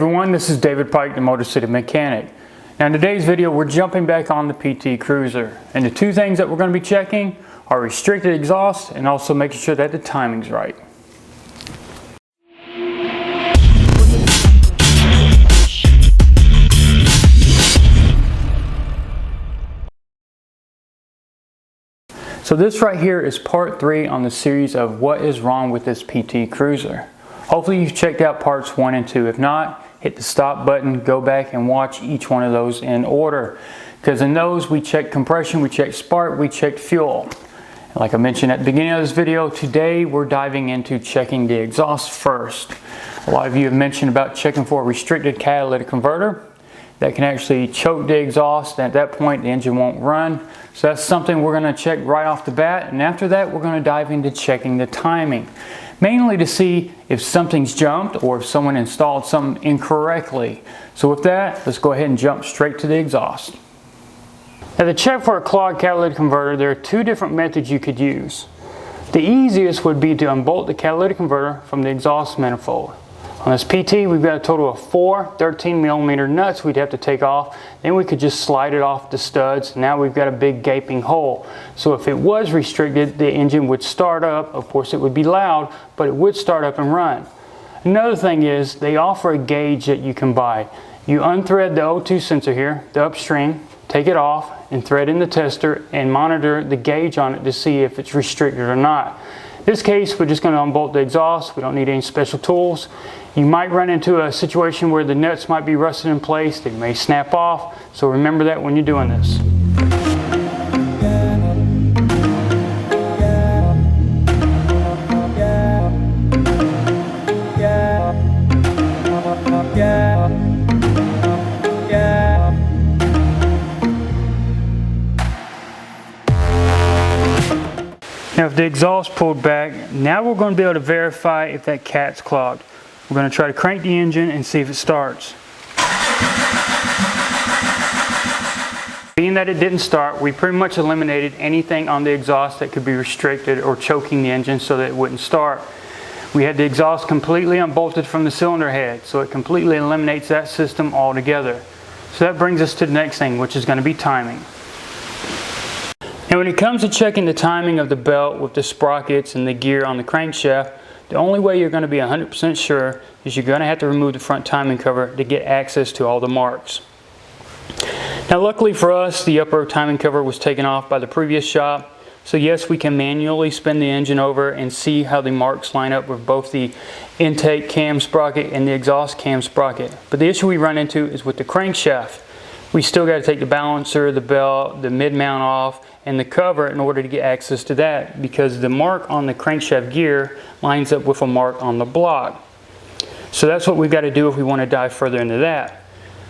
Hey everyone, this is David Pike, the Motorcity Mechanic. Now in today's video, we're jumping back on the PT Cruiser. And the two things that we're going to be checking are restricted exhaust and also making sure that the timing's right. So this right here is part 3 on the series of what is wrong with this PT Cruiser. Hopefully you've checked out parts 1 and 2. If not, hit the stop button, go back and watch each one of those in order. Because in those we check compression, we check spark, we check fuel. And like I mentioned at the beginning of this video, today we're diving into checking the exhaust first. A lot of you have mentioned about checking for a restricted catalytic converter. That can actually choke the exhaust, and at that point the engine won't run. So that's something we're going to check right off the bat, and after that we're going to dive into checking the timing. Mainly to see if something's jumped or if someone installed something incorrectly. So with that, let's go ahead and jump straight to the exhaust. Now to check for a clogged catalytic converter, there are two different methods you could use. The easiest would be to unbolt the catalytic converter from the exhaust manifold. On this PT, we've got a total of 4 13mm nuts we'd have to take off. Then we could just slide it off the studs. Now we've got a big gaping hole. So if it was restricted, the engine would start up. Of course, it would be loud, but it would start up and run. Another thing is they offer a gauge that you can buy. You unthread the O2 sensor here, the upstream, take it off, and thread in the tester and monitor the gauge on it to see if it's restricted or not. In this case, we're just going to unbolt the exhaust. We don't need any special tools. You might run into a situation where the nuts might be rusted in place. They may snap off. So remember that when you're doing this. Now if the exhaust pulled back, now we're going to be able to verify if that cat's clogged. We're going to try to crank the engine and see if it starts. Being that it didn't start, we pretty much eliminated anything on the exhaust that could be restricted or choking the engine so that it wouldn't start. We had the exhaust completely unbolted from the cylinder head, so it completely eliminates that system altogether. So that brings us to the next thing, which is going to be timing. Now when it comes to checking the timing of the belt with the sprockets and the gear on the crankshaft, the only way you're going to be 100% sure is you're going to have to remove the front timing cover to get access to all the marks. Now luckily for us, the upper timing cover was taken off by the previous shop. So yes, we can manually spin the engine over and see how the marks line up with both the intake cam sprocket and the exhaust cam sprocket. But the issue we run into is with the crankshaft. We still got to take the balancer, the belt, the mid-mount off, and the cover in order to get access to that, because the mark on the crankshaft gear lines up with a mark on the block. So that's what we've got to do if we want to dive further into that.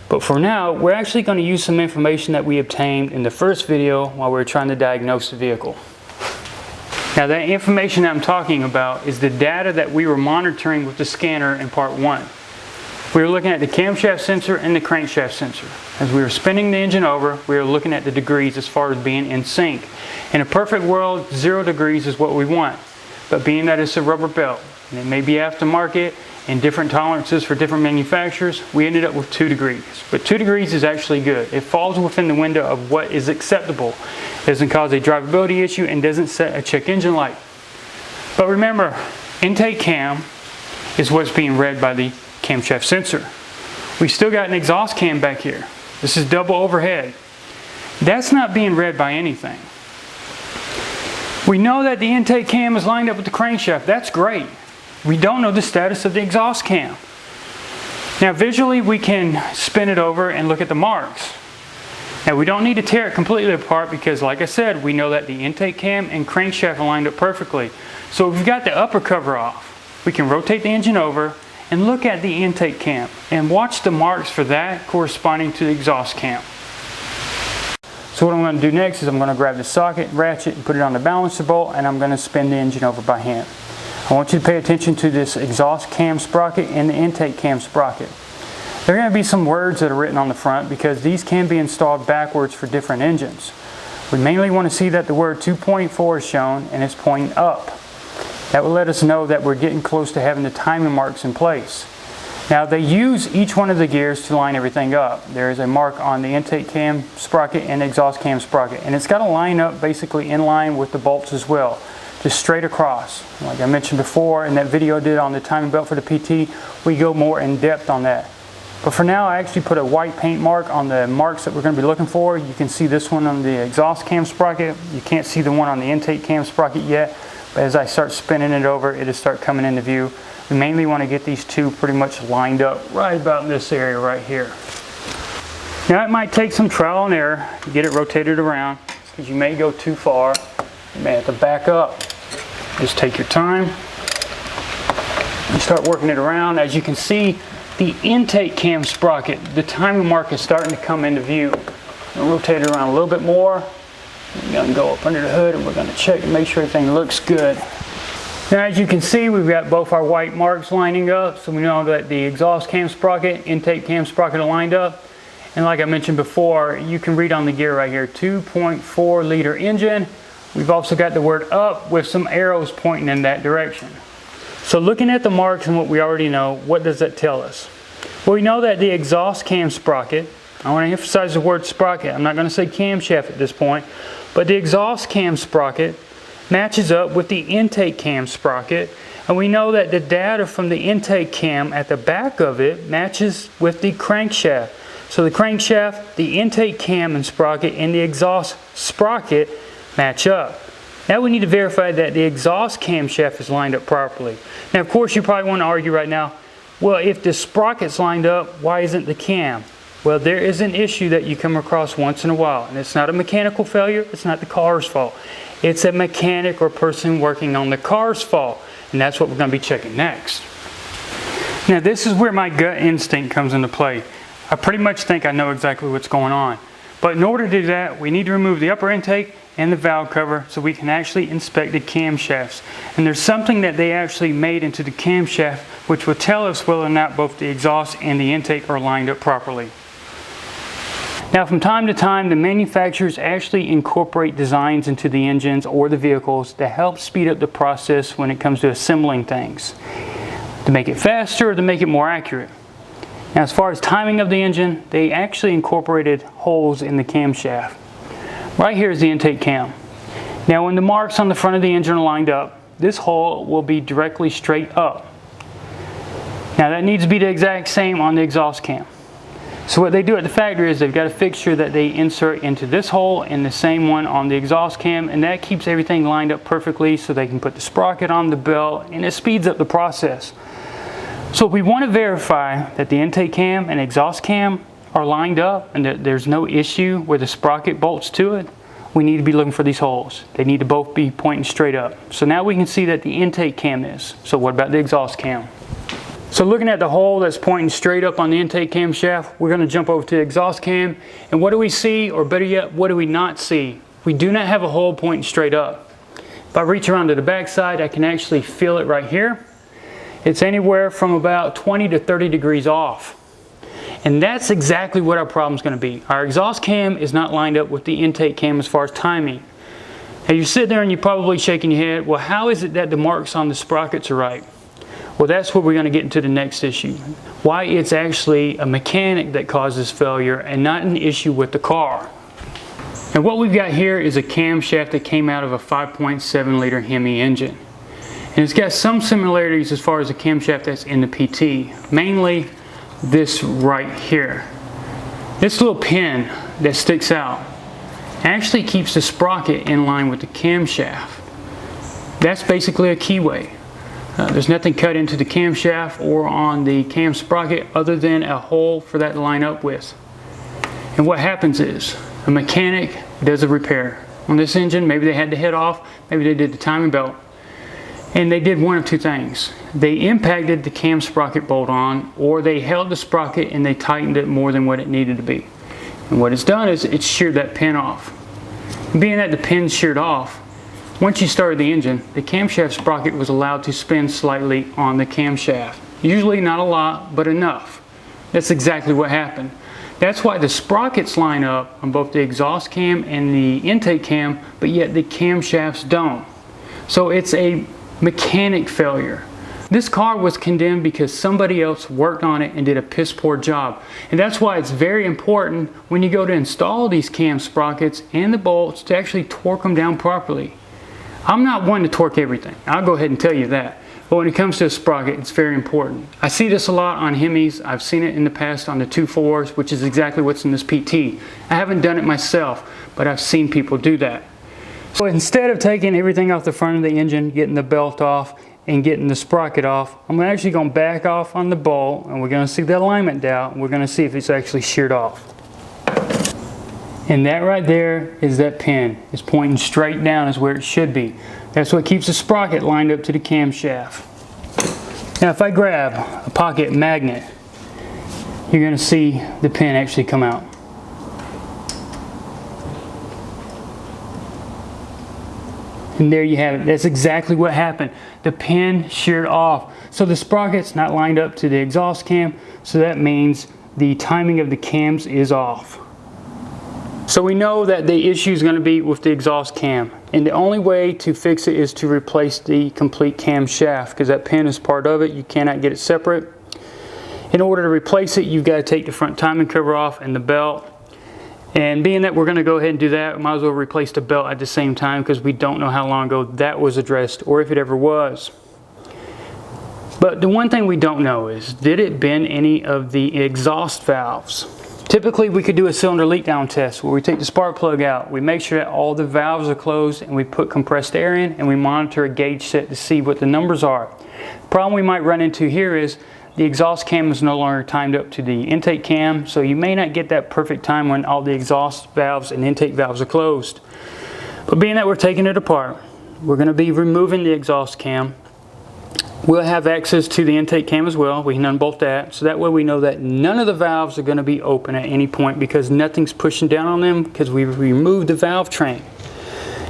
But for now, we're actually going to use some information that we obtained in the first video while we were trying to diagnose the vehicle. Now that information that I'm talking about is the data that we were monitoring with the scanner in part 1. We were looking at the camshaft sensor and the crankshaft sensor. As we were spinning the engine over, we were looking at the degrees as far as being in sync. In a perfect world, 0 degrees is what we want. But being that it's a rubber belt, and it may be aftermarket and different tolerances for different manufacturers, we ended up with 2 degrees. But 2 degrees is actually good. It falls within the window of what is acceptable. It doesn't cause a drivability issue and doesn't set a check engine light. But remember, intake cam is what's being read by the camshaft sensor. We still got an exhaust cam back here. This is double overhead. That's not being read by anything. We know that the intake cam is lined up with the crankshaft. That's great. We don't know the status of the exhaust cam. Now visually we can spin it over and look at the marks. Now we don't need to tear it completely apart because like I said, we know that the intake cam and crankshaft are lined up perfectly. So if we've got the upper cover off, we can rotate the engine over and look at the intake cam and watch the marks for that corresponding to the exhaust cam. So what I'm going to do next is I'm going to grab the socket, ratchet, and put it on the balancer bolt, and I'm going to spin the engine over by hand. I want you to pay attention to this exhaust cam sprocket and the intake cam sprocket. There are going to be some words that are written on the front because these can be installed backwards for different engines. We mainly want to see that the word 2.4 is shown and it's pointing up. That will let us know that we're getting close to having the timing marks in place. Now they use each one of the gears to line everything up. There is a mark on the intake cam sprocket and exhaust cam sprocket, and it's got to line up basically in line with the bolts as well, just straight across. Like I mentioned before in that video I did on the timing belt for the PT, we go more in depth on that. But for now I actually put a white paint mark on the marks that we're going to be looking for. You can see this one on the exhaust cam sprocket. You can't see the one on the intake cam sprocket yet, but as I start spinning it over, it'll start coming into view. We mainly want to get these two pretty much lined up right about in this area right here. Now it might take some trial and error to get it rotated around because you may go too far. You may have to back up. Just take your time and start working it around. As you can see, the intake cam sprocket, the timing mark is starting to come into view. I'll rotate it around a little bit more. We're going to go up under the hood and we're going to check and make sure everything looks good. Now as you can see, we've got both our white marks lining up, so we know that the exhaust cam sprocket, intake cam sprocket are lined up. And like I mentioned before, you can read on the gear right here, 2.4 liter engine. We've also got the word up with some arrows pointing in that direction. So looking at the marks and what we already know, what does that tell us? Well, we know that the exhaust cam sprocket, I want to emphasize the word sprocket, I'm not going to say camshaft at this point, but the exhaust cam sprocket matches up with the intake cam sprocket, and we know that the data from the intake cam at the back of it matches with the crankshaft. So the crankshaft, the intake cam and sprocket, and the exhaust sprocket match up. Now we need to verify that the exhaust camshaft is lined up properly. Now of course you probably want to argue right now, well, if the sprocket's lined up, why isn't the cam? Well, there is an issue that you come across once in a while, and it's not a mechanical failure, it's not the car's fault. It's a mechanic or person working on the car's fault, and that's what we're going to be checking next. Now this is where my gut instinct comes into play. I pretty much think I know exactly what's going on. But in order to do that, we need to remove the upper intake and the valve cover so we can actually inspect the camshafts. And there's something that they actually made into the camshaft which will tell us whether or not both the exhaust and the intake are lined up properly. Now from time to time, the manufacturers actually incorporate designs into the engines or the vehicles to help speed up the process when it comes to assembling things, to make it faster or to make it more accurate. Now as far as timing of the engine, they actually incorporated holes in the camshaft. Right here is the intake cam. Now when the marks on the front of the engine are lined up, this hole will be directly straight up. Now that needs to be the exact same on the exhaust cam. So what they do at the factory is they've got a fixture that they insert into this hole and the same one on the exhaust cam, and that keeps everything lined up perfectly so they can put the sprocket on the belt, and it speeds up the process. So if we want to verify that the intake cam and exhaust cam are lined up and that there's no issue where the sprocket bolts to it, we need to be looking for these holes. They need to both be pointing straight up. So now we can see that the intake cam is. So what about the exhaust cam? So looking at the hole that's pointing straight up on the intake cam shaft, we're going to jump over to the exhaust cam. And what do we see, or better yet, what do we not see? We do not have a hole pointing straight up. If I reach around to the back side, I can actually feel it right here. It's anywhere from about 20 to 30 degrees off. And that's exactly what our problem is going to be. Our exhaust cam is not lined up with the intake cam as far as timing. Now you sit there and you're probably shaking your head, well, how is it that the marks on the sprockets are right? Well, that's where we're going to get into the next issue. Why it's actually a mechanic that causes failure and not an issue with the car. And what we've got here is a camshaft that came out of a 5.7 liter Hemi engine. And it's got some similarities as far as the camshaft that's in the PT. Mainly this right here. This little pin that sticks out actually keeps the sprocket in line with the camshaft. That's basically a keyway. There's nothing cut into the camshaft or on the cam sprocket other than a hole for that to line up with. And what happens is a mechanic does a repair on this engine. Maybe they had the head off, maybe they did the timing belt, and they did one of two things. They impacted the cam sprocket bolt on, or they held the sprocket and they tightened it more than what it needed to be. And what it's done is it's sheared that pin off. And being that the pin's sheared off, once you started the engine, the camshaft sprocket was allowed to spin slightly on the camshaft. Usually not a lot, but enough. That's exactly what happened. That's why the sprockets line up on both the exhaust cam and the intake cam, but yet the camshafts don't. So it's a mechanic failure. This car was condemned because somebody else worked on it and did a piss poor job. And that's why it's very important when you go to install these cam sprockets and the bolts to actually torque them down properly. I'm not one to torque everything. I'll go ahead and tell you that. But when it comes to a sprocket, it's very important. I see this a lot on Hemis. I've seen it in the past on the 2.4s, which is exactly what's in this PT. I haven't done it myself, but I've seen people do that. So instead of taking everything off the front of the engine, getting the belt off, and getting the sprocket off, I'm actually going to back off on the bolt, and we're going to see the alignment down. We're going to see if it's actually sheared off. And that right there is that pin. It's pointing straight down is where it should be. That's what keeps the sprocket lined up to the camshaft. Now if I grab a pocket magnet, you're going to see the pin actually come out. And there you have it. That's exactly what happened. The pin sheared off. So the sprocket's not lined up to the exhaust cam, so that means the timing of the cams is off. So we know that the issue is going to be with the exhaust cam. And the only way to fix it is to replace the complete camshaft, because that pin is part of it. You cannot get it separate. In order to replace it, you've got to take the front timing cover off and the belt. And being that we're going to go ahead and do that, we might as well replace the belt at the same time, because we don't know how long ago that was addressed or if it ever was. But the one thing we don't know is, did it bend any of the exhaust valves? Typically we could do a cylinder leak down test where we take the spark plug out, we make sure that all the valves are closed, and we put compressed air in, and we monitor a gauge set to see what the numbers are. The problem we might run into here is the exhaust cam is no longer timed up to the intake cam, so you may not get that perfect time when all the exhaust valves and intake valves are closed. But being that we're taking it apart, we're going to be removing the exhaust cam. We'll have access to the intake cam as well. We can unbolt that, so that way we know that none of the valves are going to be open at any point, because nothing's pushing down on them because we've removed the valve train.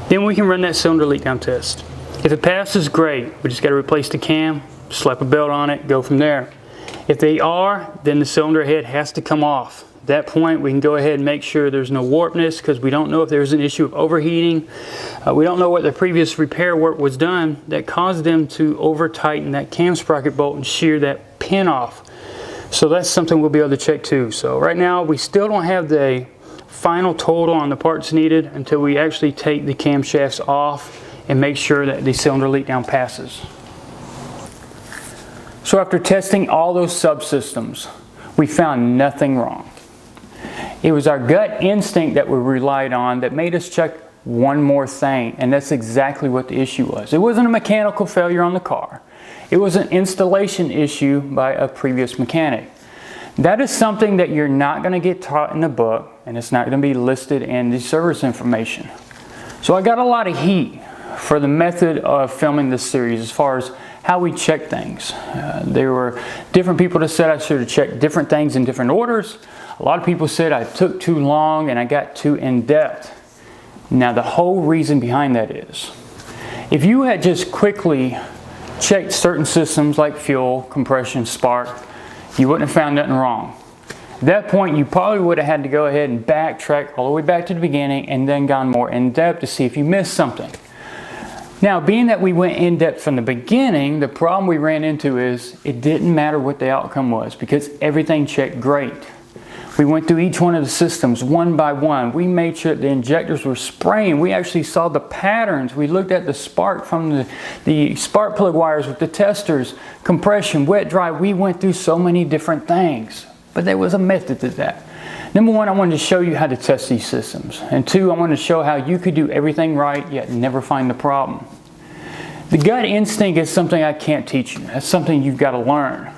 Then we can run that cylinder leak down test. If it passes, great. We just got to replace the cam, slap a belt on it, go from there. If they are, then the cylinder head has to come off. At that point, we can go ahead and make sure there's no warpness, because we don't know if there's an issue of overheating. We don't know what the previous repair work was done that caused them to over tighten that cam sprocket bolt and shear that pin off. So that's something we'll be able to check too. So right now we still don't have the final total on the parts needed until we actually take the camshafts off and make sure that the cylinder leak down passes. So after testing all those subsystems, we found nothing wrong. It was our gut instinct that we relied on that made us check one more thing, and that's exactly what the issue was. It wasn't a mechanical failure on the car. It was an installation issue by a previous mechanic. That is something that you're not going to get taught in the book, and it's not going to be listed in the service information. So I got a lot of heat for the method of filming this series as far as how we check things. There were different people that said I should have checked different things in different orders. A lot of people said I took too long and I got too in-depth. Now the whole reason behind that is, if you had just quickly checked certain systems like fuel, compression, spark, you wouldn't have found nothing wrong. At that point, you probably would have had to go ahead and backtrack all the way back to the beginning and then gone more in-depth to see if you missed something. Now, being that we went in-depth from the beginning, the problem we ran into is it didn't matter what the outcome was, because everything checked great. We went through each one of the systems one by one. We made sure that the injectors were spraying. We actually saw the patterns. We looked at the spark from the spark plug wires with the testers, compression, wet, dry. We went through so many different things, but there was a method to that. Number one, I wanted to show you how to test these systems. And two, I wanted to show how you could do everything right yet never find the problem. The gut instinct is something I can't teach you. That's something you've got to learn.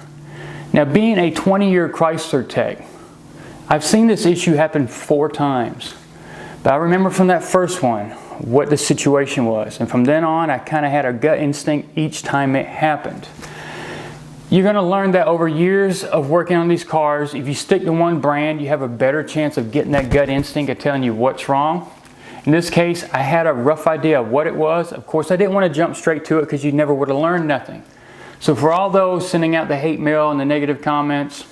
Now, being a 20-year Chrysler tech, I've seen this issue happen 4 times. But I remember from that first one what the situation was. And from then on, I kind of had a gut instinct each time it happened. You're going to learn that over years of working on these cars, if you stick to one brand, you have a better chance of getting that gut instinct of telling you what's wrong. In this case, I had a rough idea of what it was. Of course, I didn't want to jump straight to it because you never would have learned nothing. So for all those sending out the hate mail and the negative comments,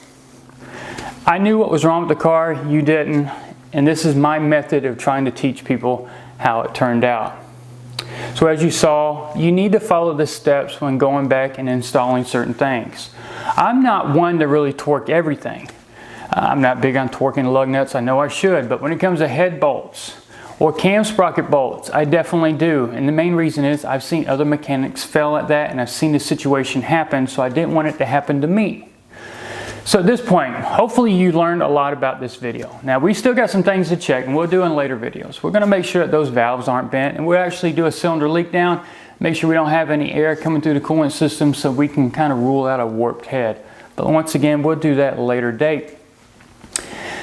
I knew what was wrong with the car, you didn't. And this is my method of trying to teach people how it turned out. So as you saw, you need to follow the steps when going back and installing certain things. I'm not one to really torque everything. I'm not big on torquing the lug nuts. I know I should, but when it comes to head bolts or cam sprocket bolts, I definitely do. And the main reason is I've seen other mechanics fail at that, and I've seen the situation happen, so I didn't want it to happen to me. So at this point, hopefully you learned a lot about this video. Now we still got some things to check, and we'll do in later videos. We're going to make sure that those valves aren't bent, and we'll actually do a cylinder leak down, make sure we don't have any air coming through the coolant system so we can kind of rule out a warped head. But once again, we'll do that at a later date.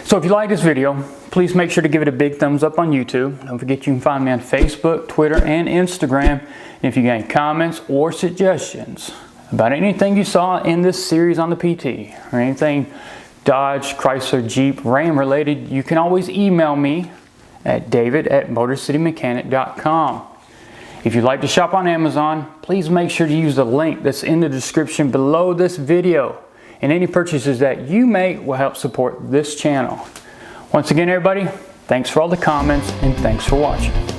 So if you like this video, please make sure to give it a big thumbs up on YouTube. Don't forget you can find me on Facebook, Twitter, and Instagram. And if you got any comments or suggestions about anything you saw in this series on the PT, or anything Dodge, Chrysler, Jeep, Ram related, you can always email me at david@motorcitymechanic.com. If you'd like to shop on Amazon, please make sure to use the link that's in the description below this video. And any purchases that you make will help support this channel. Once again, everybody, thanks for all the comments and thanks for watching.